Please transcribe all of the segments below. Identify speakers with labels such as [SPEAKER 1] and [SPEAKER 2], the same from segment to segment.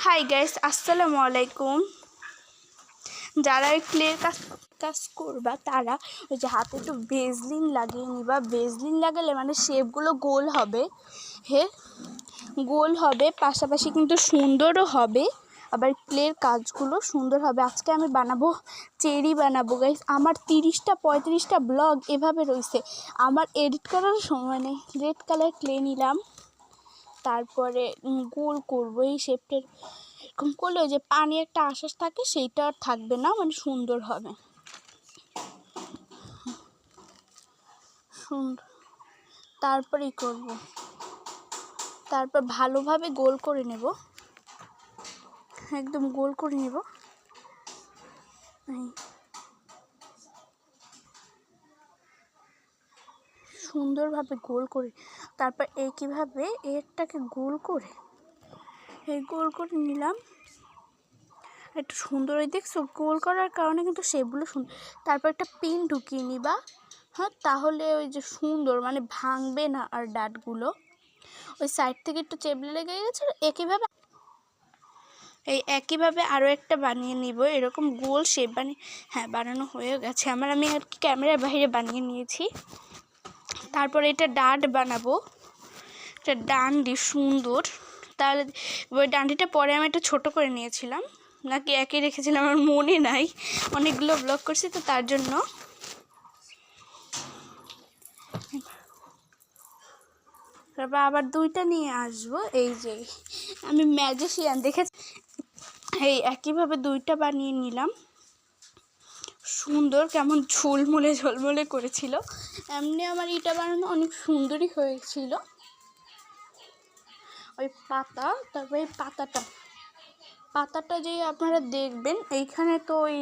[SPEAKER 1] Hi guys, আসসালামু আলাইকুম। যারা এই ক্লের কাজ করবা তারা ওই যে হাতে একটু ভেজলিন লাগিয়ে নিবা। ভেজলিন লাগালে মানে শেপগুলো গোল হবে, গোল হবে, পাশাপাশি কিন্তু সুন্দরও হবে। আবার ক্লের কাজগুলো সুন্দর হবে। আজকে আমি বানাবো চেরি বানাবো গাইস। আমার 30-35টা ব্লগ এভাবে রয়েছে, আমার এডিট করার সময় নেই। রেড কালার ক্লে নিলাম, তারপরে গোল করবো এই শেপটার। এরকম করলে ওই যে পানি একটা আশ্বাস থাকে সেইটা আর থাকবে না, মানে সুন্দর হবে। সুন্দর তারপরেই করব, তারপর ভালোভাবে গোল করে নেব, একদম গোল করে নেব। সুন্দরভাবে গোল করে তারপর একইভাবে একটাকে গোল করে গোল করে নিলাম। একটু সুন্দর, ওই দেখছো গোল করার কারণে কিন্তু শেপগুলো সুন্দর। তারপর একটা পিন ঢুকিয়ে নিবা, হ্যাঁ, তাহলে ওই যে সুন্দর মানে ভাঙবে না। আর ডাটগুলো ওই সাইড থেকে একটু চেবলে লেগে গেছে। একইভাবে আরও একটা বানিয়ে নিব, এরকম গোল শেপ বানিয়ে। হ্যাঁ, বানানো হয়ে গেছে আমার, আমি আর কি ক্যামেরার বাইরে বানিয়ে নিয়েছি। তারপরে এটা ডাট বানাবো, এটা ডান্ডি সুন্দর। তাহলে ওই ডান্ডিটা পরে আমি একটু ছোটো করে নিয়েছিলাম, নাকি একই রেখেছিলাম আমার মনে নাই, অনেকগুলো ব্লগ করছি তো তার জন্য। তারপর আবার দুইটা নিয়ে আসবো। এই যে আমি ম্যাজিশিয়ান দেখেছি, এই একইভাবে দুইটা বানিয়ে নিলাম। সুন্দর কেমন ঝোলমুলে ঝোলমুলে করেছিল। এমনি আমার এটা বানানো অনেক সুন্দরই হয়েছিল। ওই পাতা, তারপরে এই পাতাটা যে আপনারা দেখবেন এইখানে, তো ওই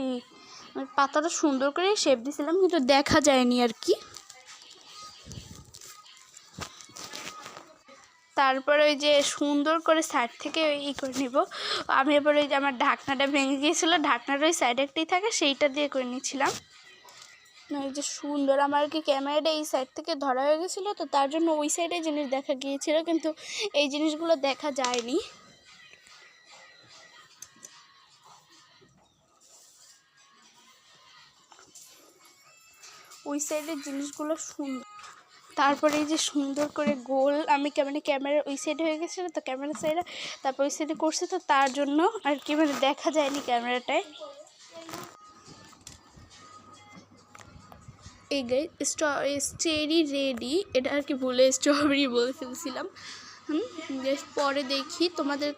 [SPEAKER 1] পাতাটা সুন্দর করে শেপ দিয়েছিলাম কিন্তু দেখা যায়নি আর কি। তারপরে ওই যে সুন্দর করে সাইড থেকে করে নিব আমি। এবার ওই যে আমার ঢাকনাটা ভেঙে গিয়েছিলো, ঢাকনাটা ওই সাইডে একটাই থাকে, সেইটা দিয়ে করে নিয়েছিলাম। ওই যে সুন্দর, আমার কি ক্যামেরাটা এই সাইড থেকে ধরা হয়ে গেছিলো, তো তার জন্য ওই সাইডে জিনিস দেখা গিয়েছিল, কিন্তু এই জিনিসগুলো দেখা যায়নি। ওই সাইডের জিনিসগুলো সুন্দর। তারপরে এই যে সুন্দর করে গোল, আমি ক্যামেরার ওই সাইডে হয়ে গেছিলো তো ক্যামেরার সাইডে, তারপর ওই সাইডে করছি তো তার জন্য আর কি মানে দেখা যায়নি ক্যামেরাটায়। এই গাইস চেরি রেডি, এটা আর কি ভুলে স্ট্রবেরি বলে ফেলছিলাম। পরে দেখি তোমাদের